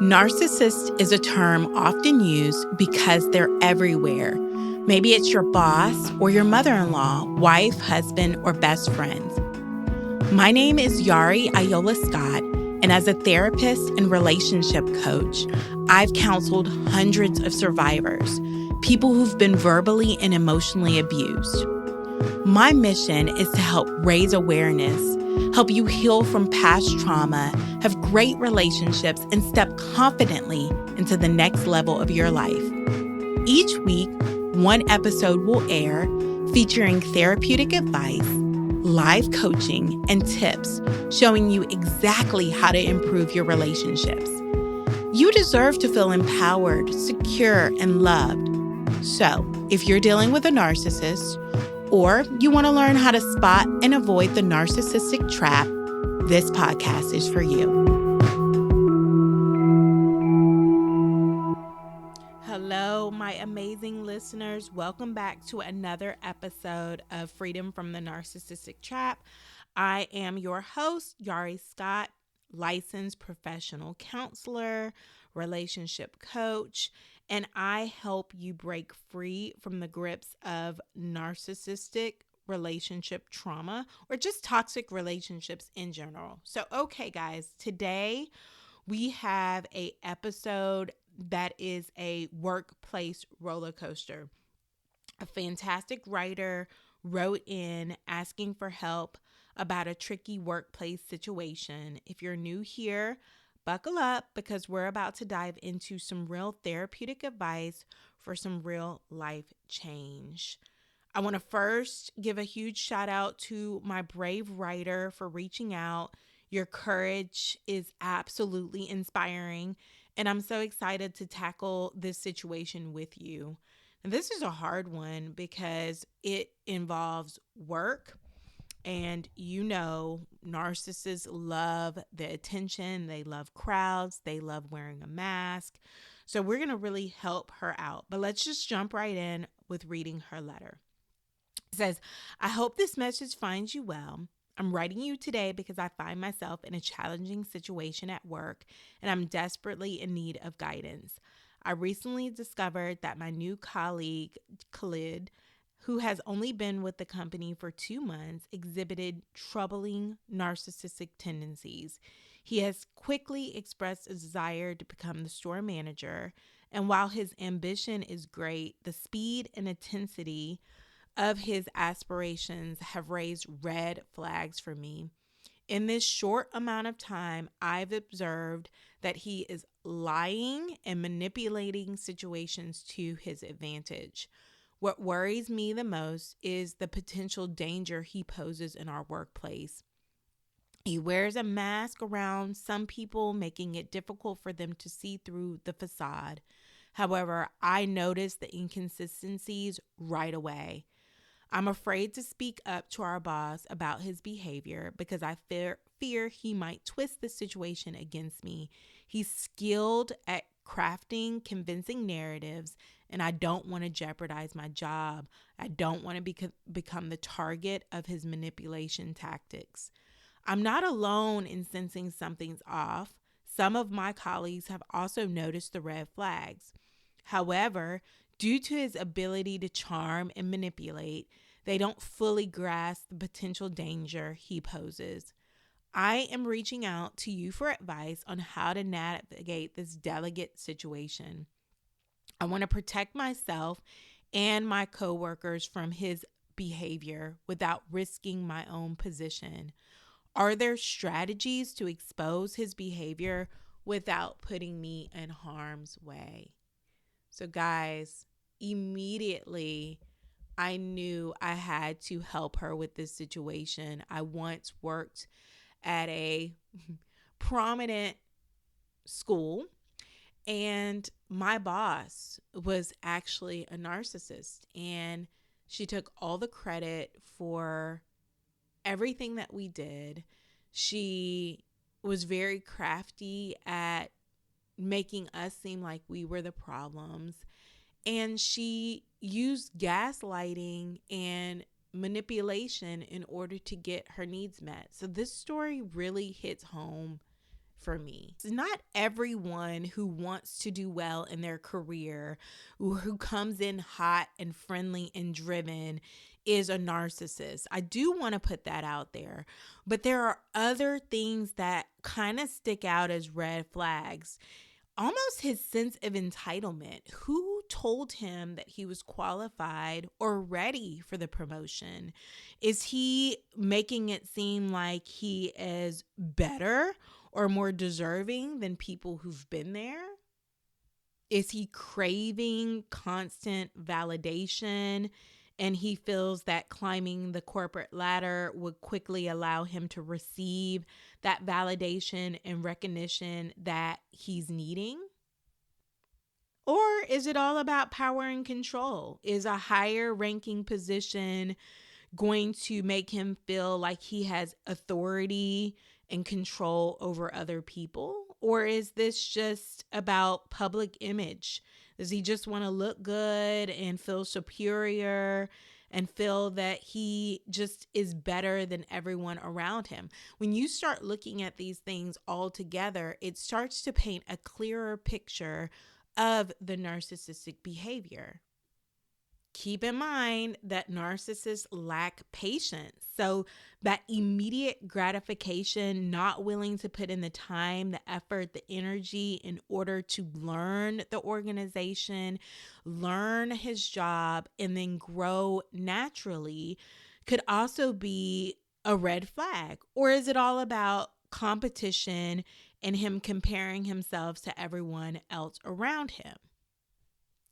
Narcissist is a term often used because they're everywhere. Maybe it's your boss or your mother-in-law, wife, husband, or best friends. My name is Yori Scott, and as a therapist and relationship coach, I've counseled hundreds of survivors, people who've been verbally and emotionally abused. My mission is to help raise awareness, help you heal from past trauma, have great relationships, and step confidently into the next level of your life. Each week, one episode will air featuring therapeutic advice, live coaching, and tips showing you exactly how to improve your relationships. You deserve to feel empowered, secure, and loved. So, if you're dealing with a narcissist, or you want to learn how to spot and avoid the narcissistic trap, this podcast is for you. Hello, my amazing listeners. Welcome back to another episode of Freedom from the Narcissistic Trap. I am your host, Yori Scott, licensed professional counselor, relationship coach, and I help you break free from the grips of narcissistic relationship trauma or just toxic relationships in general. So, okay, guys, today we have an episode that is a workplace roller coaster. A fantastic writer wrote in asking for help about a tricky workplace situation. If you're new here, buckle up because we're about to dive into some real therapeutic advice for some real life change. I want to first give a huge shout out to my brave writer for reaching out. Your courage is absolutely inspiring, and I'm so excited to tackle this situation with you. And this is a hard one because it involves work. And narcissists love the attention. They love crowds. They love wearing a mask. So we're going to really help her out. But let's just jump right in with reading her letter. It says, I hope this message finds you well. I'm writing you today because I find myself in a challenging situation at work and I'm desperately in need of guidance. I recently discovered that my new colleague, Khalid, who has only been with the company for 2 months, exhibited troubling narcissistic tendencies. He has quickly expressed a desire to become the store manager, and while his ambition is great, the speed and intensity of his aspirations have raised red flags for me. In this short amount of time, I've observed that he is lying and manipulating situations to his advantage. What worries me the most is the potential danger he poses in our workplace. He wears a mask around some people, making it difficult for them to see through the facade. However, I notice the inconsistencies right away. I'm afraid to speak up to our boss about his behavior because I fear he might twist the situation against me. He's skilled at crafting convincing narratives, and I don't want to jeopardize my job. I don't want to become the target of his manipulation tactics. I'm not alone in sensing something's off. Some of my colleagues have also noticed the red flags. However, due to his ability to charm and manipulate, they don't fully grasp the potential danger he poses. I am reaching out to you for advice on how to navigate this delicate situation. I want to protect myself and my coworkers from his behavior without risking my own position. Are there strategies to expose his behavior without putting me in harm's way? So guys, immediately I knew I had to help her with this situation. I once worked at a prominent school, and my boss was actually a narcissist, and she took all the credit for everything that we did. She was very crafty at making us seem like we were the problems. And she used gaslighting and manipulation in order to get her needs met. So this story really hits home for me. It's not everyone who wants to do well in their career, who comes in hot and friendly and driven, is a narcissist. I do want to put that out there. But there are other things that kind of stick out as red flags. Almost his sense of entitlement. Who told him that he was qualified or ready for the promotion? Is he making it seem like he is better or more deserving than people who've been there? Is he craving constant validation and he feels that climbing the corporate ladder would quickly allow him to receive that validation and recognition that he's needing? Or is it all about power and control? Is a higher ranking position going to make him feel like he has authority and control over other people? Or is this just about public image? Does he just want to look good and feel superior and feel that he just is better than everyone around him? When you start looking at these things all together, it starts to paint a clearer picture of the narcissistic behavior. Keep in mind that narcissists lack patience. So that immediate gratification, not willing to put in the time, the effort, the energy in order to learn the organization, learn his job, and then grow naturally, could also be a red flag. Or is it all about competition and him comparing himself to everyone else around him?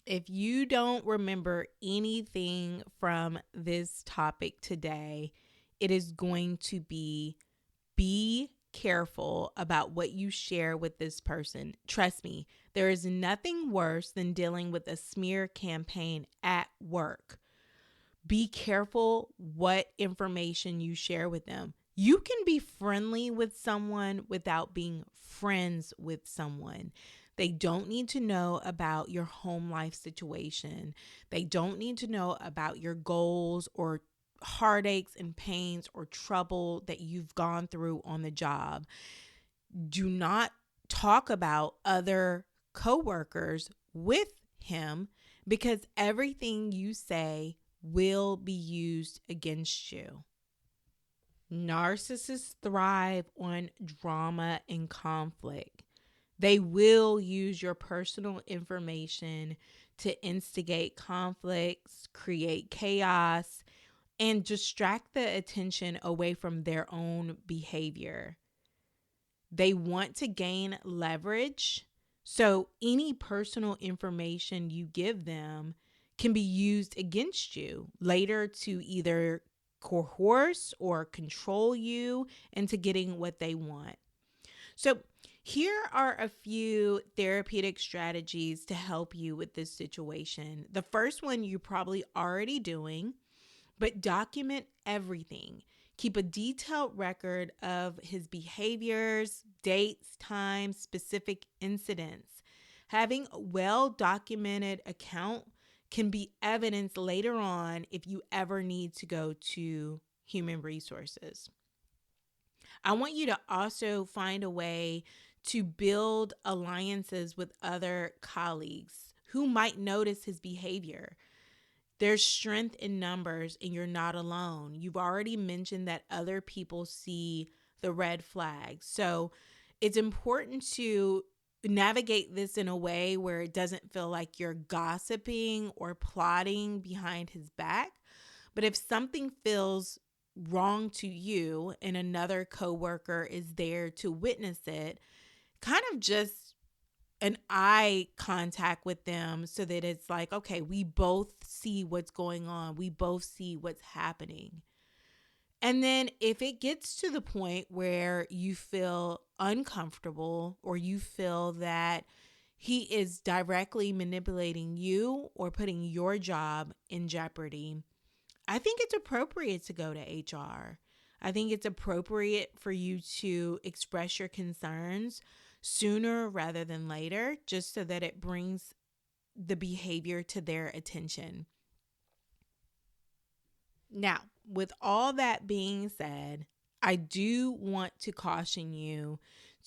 If you don't remember anything from this topic today, it is going to be careful about what you share with this person. Trust me, there is nothing worse than dealing with a smear campaign at work. Be careful what information you share with them. You can be friendly with someone without being friends with someone. They don't need to know about your home life situation. They don't need to know about your goals or heartaches and pains or trouble that you've gone through on the job. Do not talk about other coworkers with him, because everything you say will be used against you. Narcissists thrive on drama and conflict. They will use your personal information to instigate conflicts, create chaos, and distract the attention away from their own behavior. They want to gain leverage, so any personal information you give them can be used against you later to either coerce or control you into getting what they want. So here are a few therapeutic strategies to help you with this situation. The first one you're probably already doing, but document everything. Keep a detailed record of his behaviors, dates, times, specific incidents. Having a well-documented account can be evidence later on if you ever need to go to human resources. I want you to also find a way to build alliances with other colleagues who might notice his behavior. There's strength in numbers and you're not alone. You've already mentioned that other people see the red flags. So it's important to navigate this in a way where it doesn't feel like you're gossiping or plotting behind his back. But if something feels wrong to you and another coworker is there to witness it, kind of just an eye contact with them so that it's like, okay, we both see what's going on. We both see what's happening. And then if it gets to the point where you feel uncomfortable or you feel that he is directly manipulating you or putting your job in jeopardy, I think it's appropriate to go to HR. I think it's appropriate for you to express your concerns sooner rather than later, just so that it brings the behavior to their attention. Now, with all that being said, I do want to caution you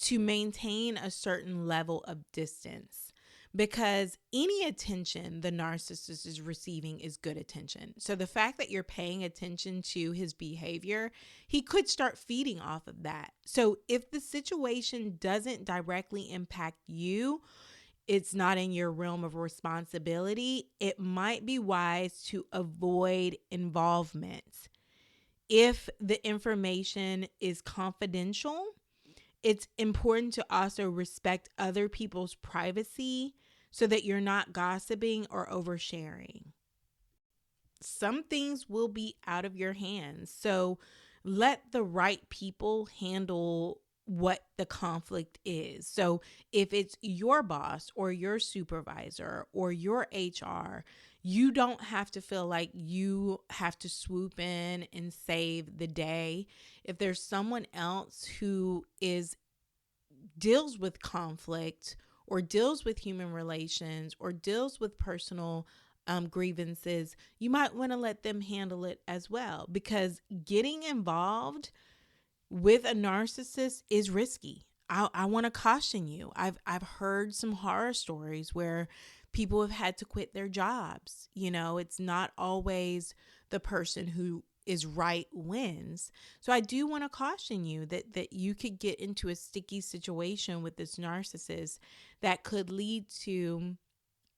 to maintain a certain level of distance, because any attention the narcissist is receiving is good attention. So the fact that you're paying attention to his behavior, he could start feeding off of that. So if the situation doesn't directly impact you, it's not in your realm of responsibility, it might be wise to avoid involvement. If the information is confidential, it's important to also respect other people's privacy so that you're not gossiping or oversharing. Some things will be out of your hands, so let the right people handle what the conflict is. So if it's your boss or your supervisor or your HR, you don't have to feel like you have to swoop in and save the day. If there's someone else who deals with conflict or deals with human relations or deals with personal grievances, you might want to let them handle it as well, because getting involved with a narcissist is risky. I want to caution you. I've heard some horror stories where people have had to quit their jobs. It's not always the person who is right wins. So I do want to caution you that you could get into a sticky situation with this narcissist that could lead to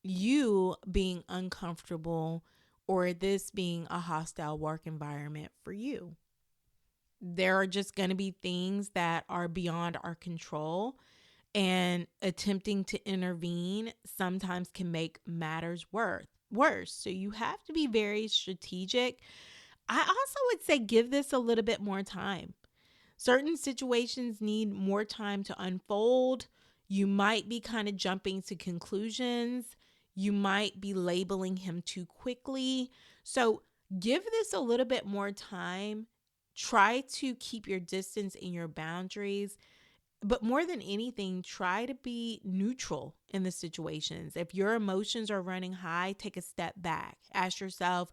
you being uncomfortable or this being a hostile work environment for you. There are just going to be things that are beyond our control, and attempting to intervene sometimes can make matters worse. So you have to be very strategic. I also would say give this a little bit more time. Certain situations need more time to unfold. You might be kind of jumping to conclusions. You might be labeling him too quickly. So give this a little bit more time. Try to keep your distance and your boundaries. But more than anything, try to be neutral in the situations. If your emotions are running high, take a step back. Ask yourself,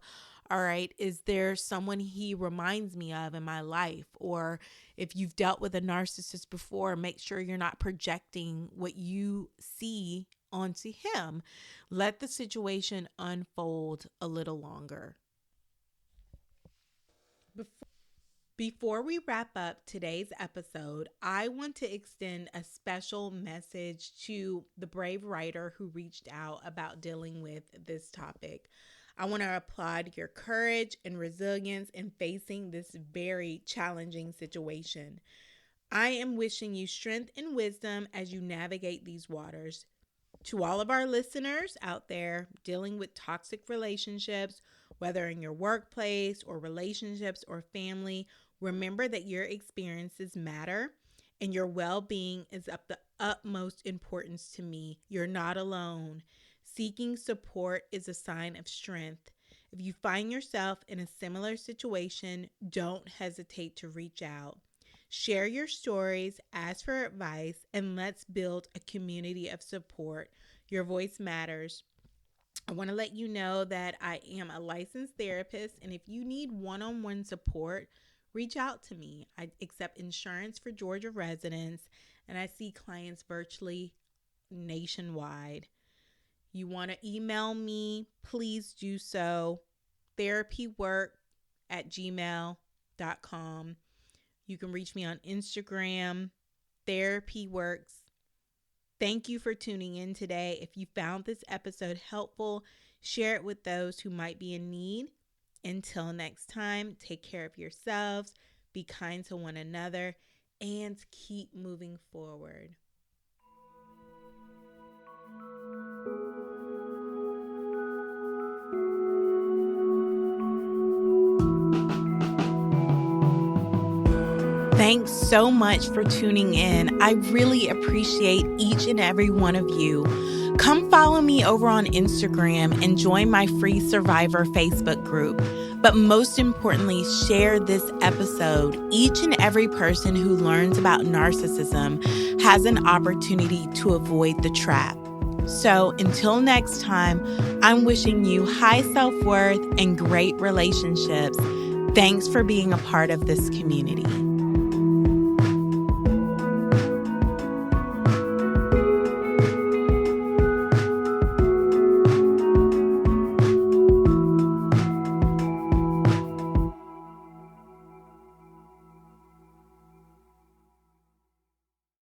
all right, is there someone he reminds me of in my life? Or if you've dealt with a narcissist before, make sure you're not projecting what you see onto him. Let the situation unfold a little longer. Before we wrap up today's episode, I want to extend a special message to the brave writer who reached out about dealing with this topic. I want to applaud your courage and resilience in facing this very challenging situation. I am wishing you strength and wisdom as you navigate these waters. To all of our listeners out there dealing with toxic relationships, whether in your workplace or relationships or family, remember that your experiences matter and your well-being is of the utmost importance to me. You're not alone. Seeking support is a sign of strength. If you find yourself in a similar situation, don't hesitate to reach out. Share your stories, ask for advice, and let's build a community of support. Your voice matters. I want to let you know that I am a licensed therapist, and if you need one-on-one support, reach out to me. I accept insurance for Georgia residents, and I see clients virtually nationwide. You want to email me, please do so. therapywork@gmail.com. You can reach me on Instagram, therapyworks. Thank you for tuning in today. If you found this episode helpful, share it with those who might be in need. Until next time, take care of yourselves, be kind to one another, and keep moving forward. Thanks so much for tuning in. I really appreciate each and every one of you. Come follow me over on Instagram and join my free Survivor Facebook group. But most importantly, share this episode. Each and every person who learns about narcissism has an opportunity to avoid the trap. So until next time, I'm wishing you high self-worth and great relationships. Thanks for being a part of this community.